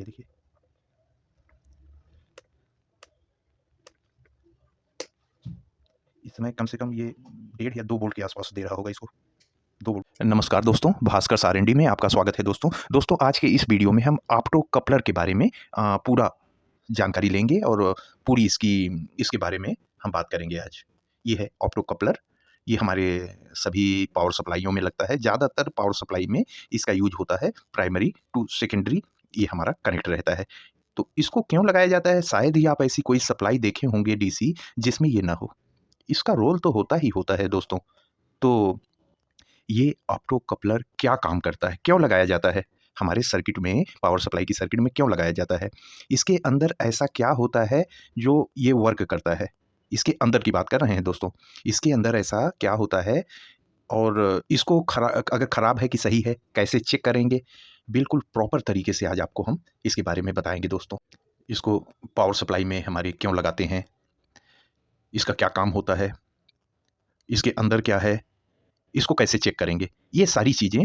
ये देखिए, इस समय कम से कम ये 1.5 या 2 वोल्ट के आसपास दे रहा होगा इसको। 2 वोल्ट। नमस्कार दोस्तों, भास्कर सारंडी में आपका स्वागत है दोस्तों। दोस्तों आज के इस वीडियो में हम ऑप्टो कपलर के बारे में पूरा जानकारी लेंगे और पूरी इसके बारे में हम बात करेंगे आज। ये है ऑप्टो कपलर। ये हमारे सभी पावर सप्लाइयों में लगता है। ज़्यादातर पावर सप्लाई में इसका यूज होता है, प्राइमरी टू सेकेंडरी ये हमारा कनेक्ट रहता है। तो इसको क्यों लगाया जाता है? शायद ही आप ऐसी कोई सप्लाई देखे होंगे डीसी जिसमें ये ना हो। इसका रोल तो होता ही होता है दोस्तों। तो ये ऑप्टो कपलर क्या काम करता है? क्यों लगाया जाता है? हमारे सर्किट में, पावर सप्लाई की सर्किट में क्यों लगाया जाता है? इसके अंदर ऐसा क्या होता है जो ये वर्क करता है? इसके अंदर की बात कर रहे हैं दोस्तों। इसके अंदर ऐसा क्या होता है और इसको अगर ख़राब है कि सही है, कैसे चेक करेंगे? बिल्कुल प्रॉपर तरीके से आज आपको हम इसके बारे में बताएँगे दोस्तों। इसको पावर सप्लाई में हमारे क्यों लगाते हैं? इसका क्या काम होता है? इसके अंदर क्या है? इसको कैसे चेक करेंगे? ये सारी चीज़ें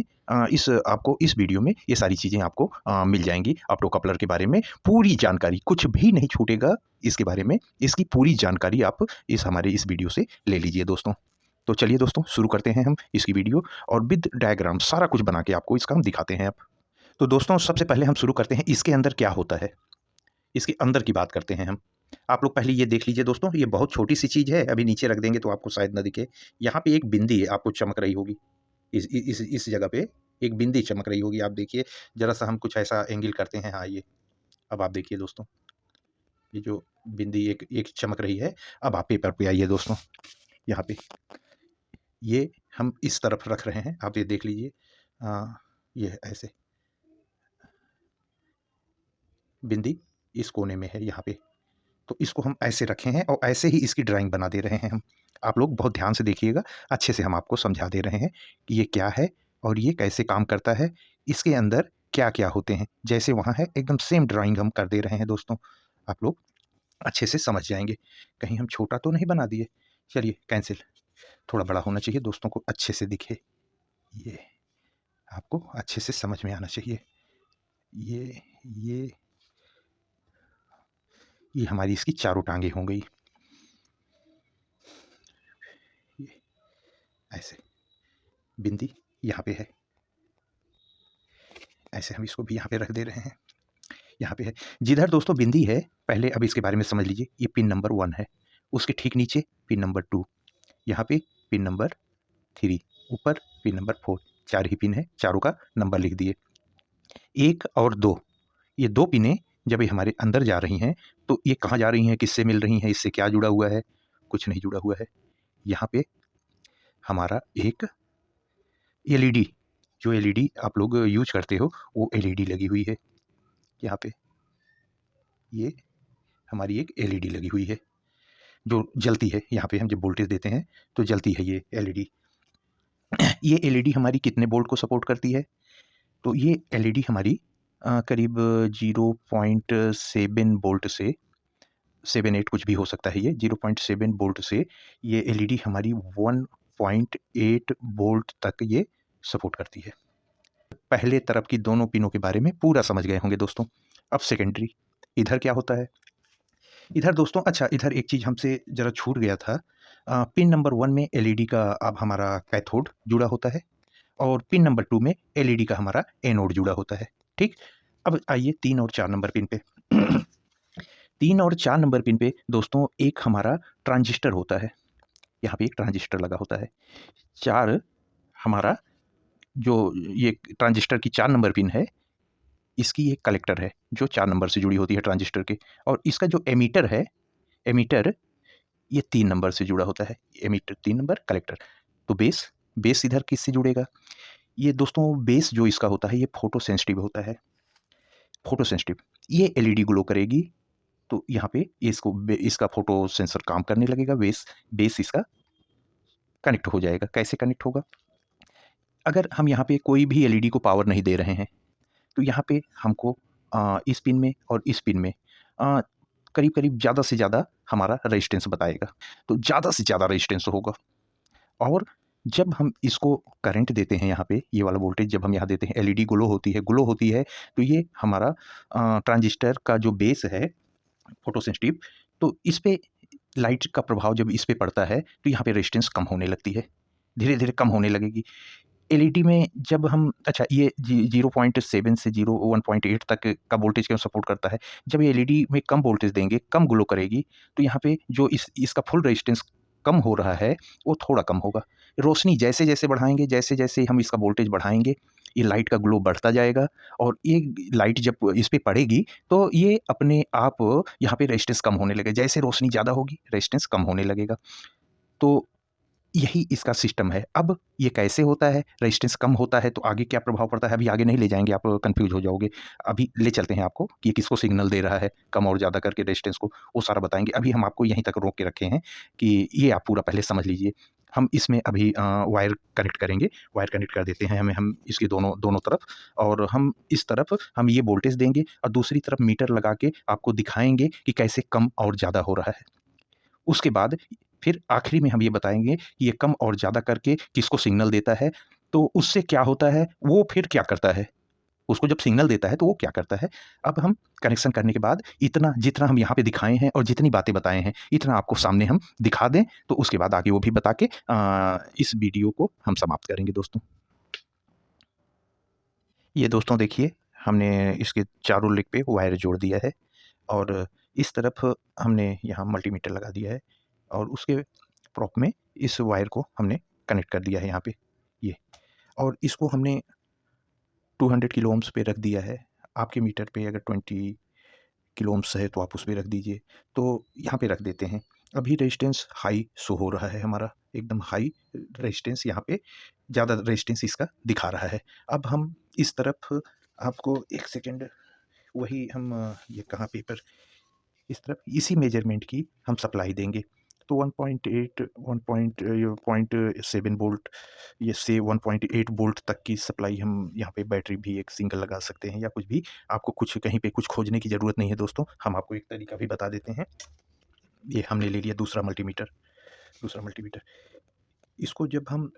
आपको इस वीडियो में ये सारी चीज़ें आपको मिल जाएँगी। ऑप्टो कपलर के बारे में पूरी जानकारी, कुछ भी नहीं छूटेगा इसके बारे में। इसकी पूरी जानकारी आप हमारे इस वीडियो से ले लीजिए दोस्तों। तो चलिए दोस्तों शुरू करते हैं हम इसकी वीडियो और विद डायग्राम सारा कुछ बना के आपको इसका हम दिखाते हैं अब। तो दोस्तों सबसे पहले हम शुरू करते हैं इसके अंदर क्या होता है? इसके अंदर की बात करते हैं हम। आप लोग पहले ये देख लीजिए दोस्तों, ये बहुत छोटी-सी चीज़ है, अभी नीचे रख देंगे तो आपको शायद ना दिखे। यहाँ पे एक बिंदी है, आपको चमक रही होगी। इस जगह पे एक बिंदी चमक रही होगी, आप देखिए। ज़रा-सा हम कुछ ऐसा एंगल करते हैं, हाँ ये। अब आप देखिए दोस्तों, ये जो बिंदी एक एक चमक रही है, अब आप पेपर पे आइए दोस्तों, यहाँ पे। ये हम इस तरफ रख रहे हैं, आप ये देख लीजिए। ये ऐसे बिंदी इस कोने में है यहाँ पे। तो इसको हम ऐसे रखे हैं और ऐसे ही इसकी ड्राइंग बना दे रहे हैं हम। आप लोग बहुत ध्यान से देखिएगा, अच्छे से हम आपको समझा दे रहे हैं कि ये क्या है और ये कैसे काम करता है, इसके अंदर क्या-क्या होते हैं। जैसे वहाँ है एकदम सेम ड्राइंग हम कर दे रहे हैं दोस्तों, आप लोग अच्छे से समझ जाएँगे। कहीं हम छोटा तो नहीं बना दिए? चलिए कैंसिल, थोड़ा बड़ा होना चाहिए दोस्तों को अच्छे से दिखे। ये आपको अच्छे से समझ में आना चाहिए। ये ये ये हमारी इसकी चारों टाँगें हो गई। ये ऐसे बिंदी यहाँ पे है, ऐसे हम इसको भी यहाँ पे रख दे रहे हैं, यहाँ पे है। जिधर दोस्तों बिंदी है, पहले अब इसके बारे में समझ लीजिए। ये पिन नंबर 1 है, उसके ठीक नीचे पिन नंबर 2, यहाँ पे पिन नंबर 3, ऊपर पिन नंबर 4। 4 ही पिन है, चारों का नंबर लिख दिए। 1 और 2, ये 2 पिनें जब ये हमारे अंदर जा रही हैं, तो ये कहाँ जा रही हैं, किससे मिल रही हैं, इससे क्या जुड़ा हुआ है? कुछ नहीं जुड़ा हुआ है। यहाँ पे हमारा एक एलईडी, जो एलईडी आप लोग यूज़ करते हो, वो एलईडी लगी हुई है यहाँ पे। ये हमारी एक एलईडी लगी हुई है, जो जलती है। यहाँ पे हम जब वोल्टेज देते हैं, तो जलती है ये एलईडी। ये एलईडी हमारी कितने वोल्ट को सपोर्ट करती है? तो ये एलईडी हमारी करीब 0.7 वोल्ट से 7-8 कुछ भी हो सकता है ये, 0.7 वोल्ट से ये एलईडी हमारी 1.8 वोल्ट तक ये सपोर्ट करती है। पहले तरफ की दोनों पिनों के बारे में पूरा समझ गए होंगे दोस्तों। अब सेकेंडरी, इधर क्या होता है? इधर दोस्तों अच्छा, इधर एक चीज़ हमसे ज़रा छूट गया था। पिन नंबर 1 में एलईडी का अब हमारा कैथोड जुड़ा होता है और पिन नंबर 2 में एलईडी का हमारा एनोड जुड़ा होता है, ठीक? अब आइए 3 और 4 नंबर पिन पे। 3 और 4 नंबर पिन पे दोस्तों एक हमारा ट्रांजिस्टर होता है, यहाँ पे एक ट्रांजिस्टर लगा होता है। 4 हमारा जो ये ट्रांजिस्टर की 4 नंबर पिन है, इसकी एक कलेक्टर है, जो 4 नंबर से जुड़ी होती है ट्रांजिस्टर के, और इसका जो एमीटर है, एमीटर ये 3 नंबर से जुड़ा होता है। Emitter 3 number, collector. तो बेस इधर किससे जुड़ेगा? ये दोस्तों बेस जो इसका होता है, ये फोटो सेंसिटिव होता है। फोटो सेंसिटिव, ये एलईडी ग्लो करेगी, तो यहाँ पे इसका फोटो सेंसर काम करने लगेगा, बेस इसका कनेक्ट हो जाएगा। कैसे कनेक्ट होगा? अगर हम यहाँ पे कोई भी एलईडी को पावर नहीं दे रहे हैं, तो यहाँ पे हमको इस पिन में और इस पिन में करीब-करीब ज़्यादा से ज़्यादा हमारा रेजिस्टेंस बताएगा। तो ज़्यादा से ज़्यादा रेजिस्टेंस होगा और जब हम इसको करंट देते हैं यहाँ पे, ये वाला वोल्टेज जब हम यहाँ देते हैं, एलईडी ग्लो होती है, तो ये हमारा ट्रांजिस्टर का जो बेस है फोटोसेंसिटिव, तो इस पे लाइट का प्रभाव जब इस पे पड़ता है तो यहाँ पे रेजिस्टेंस कम होने लगती है, धीरे-धीरे कम होने लगेगी। एलईडी में जब हम अच्छा ये 0.7 से 1.8 तक का वोल्टेज को सपोर्ट करता है। जब ये एलईडी में कम वोल्टेज देंगे, कम ग्लो करेगी, तो यहाँ पे जो इसका फुल रेजिस्टेंस कम हो रहा है, वो थोड़ा कम होगा। रोशनी जैसे-जैसे बढ़ाएँगे, जैसे-जैसे हम इसका वोल्टेज बढ़ाएँगे, ये लाइट का ग्लो बढ़ता जाएगा और ये लाइट जब इस पे पड़ेगी, तो ये अपने आप यहाँ पे रेजिस्टेंस कम होने लगेगा। जैसे रोशनी ज़्यादा होगी, रेजिस्टेंस कम होने लगेगा। तो यही इसका सिस्टम है। अब ये कैसे होता है? रेजिस्टेंस कम होता है तो आगे क्या प्रभाव पड़ता है? अभी आगे नहीं ले जाएँगे, आप कन्फ्यूज़ हो जाओगे। अभी ले चलते हैं आपको कि ये किसको सिग्नल दे रहा है, कम और ज़्यादा करके रेजिस्टेंस को, वो सारा बताएँगे। अभी हम आपको यहीं तक रोक के रखे हैं कि ये आप पूरा पहले समझ लीजिए। हम इसमें अभी वायर कनेक्ट करेंगे, वायर कनेक्ट कर देते हैं हम इसकी दोनों दोनों तरफ, और हम इस तरफ हम ये वोल्टेज देंगे और दूसरी तरफ मीटर लगा के आपको दिखाएँगे कि कैसे कम और ज़्यादा हो रहा है। उसके बाद फिर आखिरी में हम ये बताएँगे कि ये कम और ज़्यादा करके किसको सिग्नल देता है, तो उससे क्या होता है, वो फिर क्या करता है। उसको जब सिग्नल देता है तो वो क्या करता है। अब हम कनेक्शन करने के बाद इतना जितना हम यहाँ पे दिखाए हैं और जितनी बातें बताए हैं, इतना आपको सामने हम दिखा दें, तो उसके बाद आगे वो भी बता के इस वीडियो को हम समाप्त करेंगे दोस्तों। ये दोस्तों देखिए, हमने इसके चारों लेग पे वायर जोड़ दिया है और इस तरफ हमने यहाँ मल्टीमीटर लगा दिया है और उसके प्रॉप में इस वायर को हमने कनेक्ट कर दिया है यहाँ पे ये, और इसको हमने 200 किलो ओम्स पे रख दिया है। आपके मीटर पे अगर 20 किलो ओम्स है तो आप उस पे रख दीजिए। तो यहाँ पे रख देते हैं। अभी रेजिस्टेंस हाई शो हो रहा है हमारा, एकदम हाई रेजिस्टेंस यहाँ पे ज़्यादा रेजिस्टेंस इसका दिखा रहा है। अब हम इस तरफ आपको 1 सेकंड, वही हम ये कहाँ पेपर, इस तरफ इसी मेजरमेंट की हम सप्लाई देंगे। तो 1.8 1 पॉइंट 0.7 वोल्ट ये से 1.8 वोल्ट तक की सप्लाई हम यहाँ पे बैटरी भी एक सिंगल लगा सकते हैं या कुछ भी। आपको कुछ कहीं पे कुछ खोजने की ज़रूरत नहीं है दोस्तों, हम आपको एक तरीका भी बता देते हैं। ये हमने ले लिया दूसरा मल्टीमीटर। इसको जब हम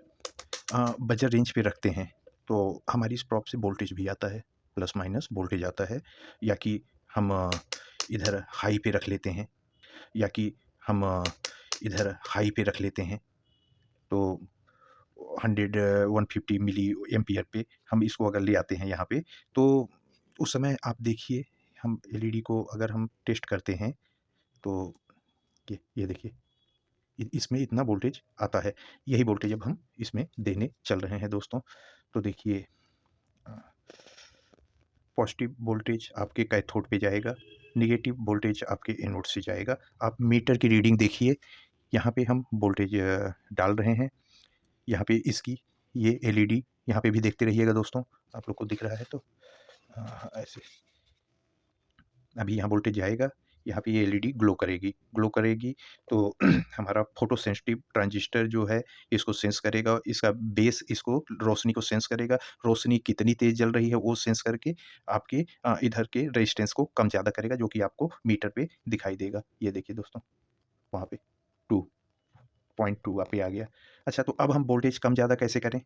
बजर रेंज पे रखते हैं तो हमारी इस प्रॉप से वोल्टेज भी आता है, प्लस माइनस वोल्टेज आता है, या कि हम इधर हाई पे रख लेते हैं, या कि हम इधर हाई पे रख लेते हैं। तो 100 150 मिली एम्पियर पे हम इसको अगर ले आते हैं यहाँ पे, तो उस समय आप देखिए, हम एलईडी को अगर हम टेस्ट करते हैं तो ये देखिए, इसमें इतना वोल्टेज आता है। यही वोल्टेज अब हम इसमें देने चल रहे हैं दोस्तों। तो देखिए, पॉजिटिव वोल्टेज आपके कैथोड पे जाएगा, नेगेटिव वोल्टेज आपके एनोड से जाएगा। आप मीटर की रीडिंग देखिए, यहाँ पे हम वोल्टेज डाल रहे हैं, यहाँ पे इसकी ये एलईडी यहाँ पे भी देखते रहिएगा दोस्तों, आप लोग को दिख रहा है तो ऐसे अभी यहाँ वोल्टेज जाएगा, यहाँ पे ये एलईडी ग्लो करेगी तो हमारा फोटो सेंसिटिव ट्रांजिस्टर जो है इसको सेंस करेगा, इसका बेस इसको रोशनी को सेंस करेगा, रोशनी कितनी तेज़ जल रही है वो सेंस करके आपके इधर के रेजिस्टेंस को कम ज़्यादा करेगा, जो कि आपको मीटर पे दिखाई देगा। ये देखिए दोस्तों, वहाँ पे 2.2 वहाँ पे आ गया। अच्छा, तो अब हम वोल्टेज कम ज़्यादा कैसे करें?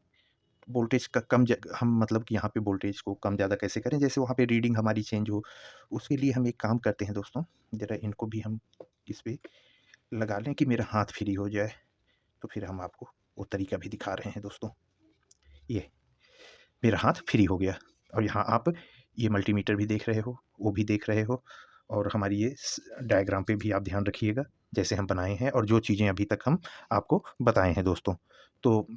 वोल्टेज का कम ज हम मतलब कि यहाँ पे वोल्टेज को कम ज़्यादा कैसे करें, जैसे वहाँ पे रीडिंग हमारी चेंज हो। उसके लिए हम एक काम करते हैं दोस्तों, ज़रा इनको भी हम इस पे लगा लें कि मेरा हाथ फ्री हो जाए, तो फिर हम आपको वो तरीका भी दिखा रहे हैं दोस्तों। ये मेरा हाथ फ्री हो गया और यहाँ आप ये मल्टीमीटर भी देख रहे हो, वो भी देख रहे हो, और हमारी ये डायग्राम पे भी आप ध्यान रखिएगा, जैसे हम बनाए हैं और जो चीज़ें अभी तक हम आपको बताए हैं दोस्तों। तो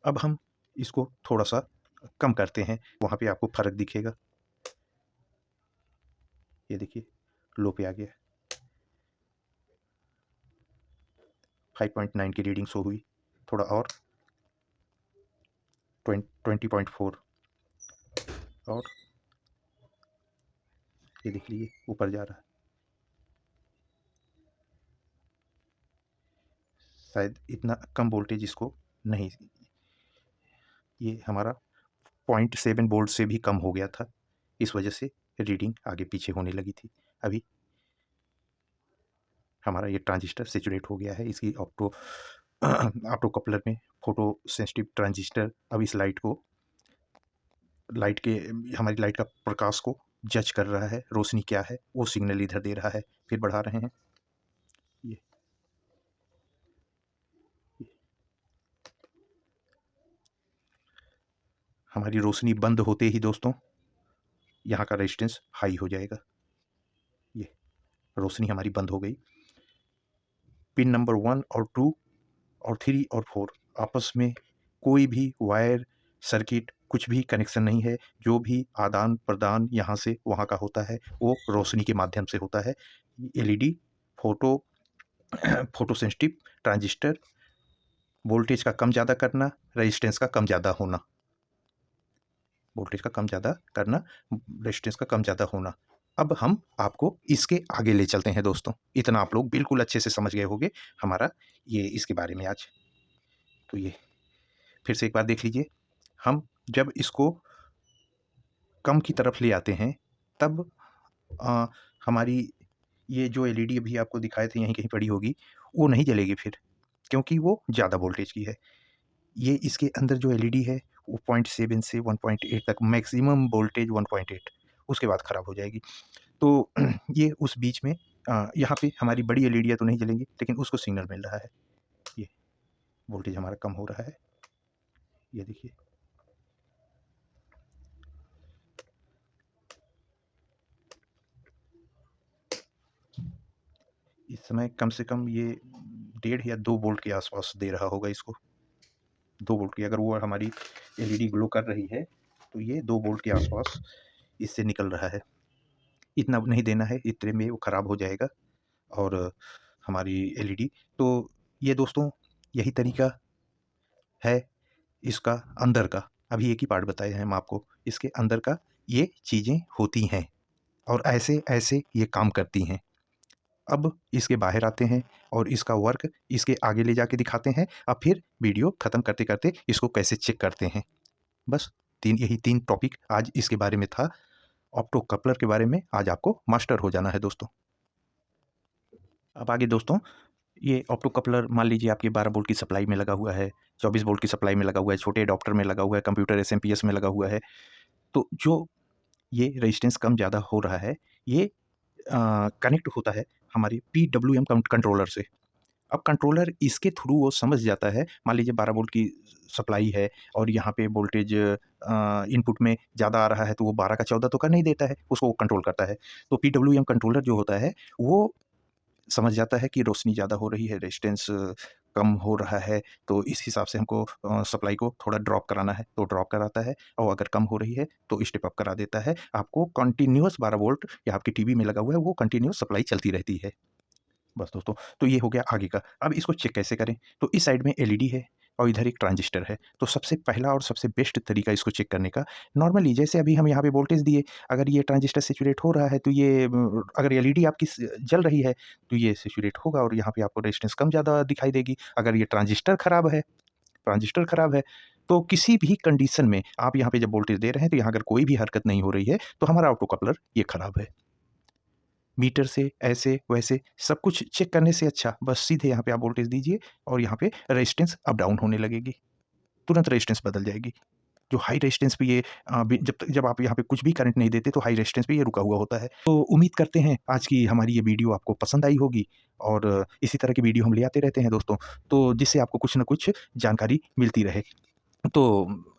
अब हम इसको थोड़ा-सा कम करते हैं, वहाँ पे आपको फ़र्क दिखेगा। ये देखिए, लो पे आ गया, 5.9 की रीडिंग शो हुई, थोड़ा और 20.4, और ये देख लीजिए ऊपर जा रहा है। शायद इतना कम वोल्टेज इसको नहीं, ये हमारा 0.7 वोल्ट से भी कम हो गया था, इस वजह से रीडिंग आगे पीछे होने लगी थी। अभी हमारा ये ट्रांजिस्टर सैचुरेट हो गया है, इसकी ऑप्टो ऑप्टो कपलर में फोटो सेंसिटिव ट्रांजिस्टर अब इस लाइट के हमारी लाइट का प्रकाश को जज कर रहा है, रोशनी क्या है वो सिग्नल इधर दे रहा है। फिर बढ़ा रहे हैं ये हमारी रोशनी बंद होते ही दोस्तों यहाँ का रेजिस्टेंस हाई हो जाएगा। ये रोशनी हमारी बंद हो गई। पिन नंबर 1 और 2 और 3 और 4 आपस में कोई भी वायर सर्किट कुछ भी कनेक्शन नहीं है। जो भी आदान प्रदान यहाँ से वहाँ का होता है वो रोशनी के माध्यम से होता है। LED photo photo sensitive transistor, voltage का कम ज़्यादा करना, रेजिस्टेंस का कम ज़्यादा होना, वोल्टेज का कम ज़्यादा करना, रेजिस्टेंस का कम ज़्यादा होना। अब हम आपको इसके आगे ले चलते हैं दोस्तों। इतना आप लोग बिल्कुल अच्छे से समझ गए होंगे हमारा ये इसके बारे में आज। तो ये फिर से एक बार देख लीजिए। हम जब इसको कम की तरफ ले आते हैं तब हमारी ये जो एलईडी अभी आपको दिखाए थे यहीं कहीं पड़ी होगी वो नहीं जलेगी फिर, क्योंकि वो ज़्यादा वोल्टेज की है। ये इसके अंदर जो एलईडी है वो 0.7 से 1.8 तक मैक्सिमम वोल्टेज 1.8, उसके बाद ख़राब हो जाएगी। तो ये उस बीच में यहाँ पे हमारी बड़ी एलईडियाँ तो नहीं जलेंगी लेकिन उसको सिग्नल मिल रहा है। ये वोल्टेज हमारा कम हो रहा है, ये देखिए। इस समय कम से कम ये 1.5 या 2 वोल्ट के आसपास दे रहा होगा इसको। 2 वोल्ट की अगर वो हमारी एलईडी ग्लो कर रही है तो ये 2 वोल्ट के आसपास इससे निकल रहा है। इतना नहीं देना है, इतने में वो ख़राब हो जाएगा और हमारी एलईडी। तो ये दोस्तों यही तरीका है इसका अंदर का। अभी एक ही पार्ट बताए हैं हम आपको, इसके अंदर का ये चीज़ें होती हैं और ऐसे ऐसे ये काम करती हैं। अब इसके बाहर आते हैं और इसका वर्क इसके आगे ले जाके दिखाते हैं। अब फिर वीडियो ख़त्म करते करते इसको कैसे चेक करते हैं। बस यही 3 टॉपिक आज इसके बारे में था। ऑप्टो कपलर के बारे में आज आपको मास्टर हो जाना है दोस्तों। अब आगे दोस्तों ये ऑप्टो कपलर मान लीजिए आपकी 12 वोल्ट की सप्लाई में लगा हुआ है, 24 वोल्ट की सप्लाई में लगा हुआ है, छोटे अडॉप्टर में लगा हुआ है, कंप्यूटर एसएमपीएस में लगा हुआ है। तो जो ये रेजिस्टेंस कम ज़्यादा हो रहा है ये कनेक्ट होता है हमारी पीडब्ल्यूएम कंट्रोलर से। अब कंट्रोलर इसके थ्रू वो समझ जाता है, मान लीजिए 12 वोल्ट की सप्लाई है और यहाँ पे वोल्टेज इनपुट में ज़्यादा आ रहा है तो वो 12 का 14 तो कर नहीं देता है, उसको वो कंट्रोल करता है। तो पीडब्ल्यूएम कंट्रोलर जो होता है वो समझ जाता है कि रोशनी ज़्यादा हो रही है, रेजिस्टेंस कम हो रहा है, तो इस हिसाब से हमको सप्लाई को थोड़ा ड्रॉप कराना है तो ड्रॉप कराता है, और अगर कम हो रही है तो स्टेप अप करा देता है। आपको कंटिन्यूअस 12 वोल्ट या आपकी टीवी में लगा हुआ है वो कंटिन्यूअस सप्लाई चलती रहती है। बस दोस्तों, तो ये हो गया आगे का। अब इसको चेक कैसे करें? तो इस साइड में एलईडी है और इधर एक ट्रांजिस्टर है। तो सबसे पहला और सबसे बेस्ट तरीका इसको चेक करने का, नॉर्मली जैसे अभी हम यहाँ पे वोल्टेज दिए, अगर ये ट्रांजिस्टर सैचुरेट हो रहा है तो ये अगर एलईडी आपकी जल रही है तो ये सैचुरेट होगा और यहाँ पे आपको रेजिस्टेंस कम ज़्यादा दिखाई देगी। अगर ये ट्रांजिस्टर खराब है तो किसी भी कंडीशन में आप यहाँ पे जब वोल्टेज दे रहे हैं तो यहाँ अगर कोई भी हरकत नहीं हो रही है तो हमारा ऑप्टो कपलर ये खराब है। मीटर से ऐसे वैसे सब कुछ चेक करने से अच्छा बस सीधे यहाँ पे आप वोल्टेज दीजिए और यहाँ पे रेजिस्टेंस अप डाउन होने लगेगी, तुरंत रेजिस्टेंस बदल जाएगी। जो हाई रेजिस्टेंस पे ये जब आप यहाँ पे कुछ भी करंट नहीं देते तो हाई रेजिस्टेंस पे ये रुका हुआ होता है। तो उम्मीद करते हैं आज की हमारी ये वीडियो आपको पसंद आई होगी और इसी तरह की वीडियो हम ले आते रहते हैं दोस्तों, तो जिससे आपको कुछ न कुछ जानकारी मिलती रहे। तो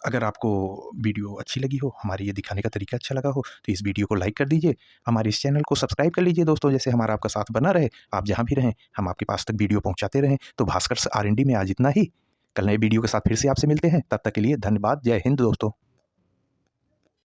अगर आपको वीडियो अच्छी लगी हो, हमारे ये दिखाने का तरीका अच्छा लगा हो, तो इस वीडियो को लाइक कर दीजिए, हमारे इस चैनल को सब्सक्राइब कर लीजिए दोस्तों, जैसे हमारा आपका साथ बना रहे, आप जहाँ भी रहें, हम आपके पास तक वीडियो पहुँचाते रहें। तो भास्कर आर एन डी में आज इतना ही। कल नए वीडियो के साथ फिर से आपसे मिलते हैं, तब तक के लिए धन्यवाद। जय हिंद दोस्तों।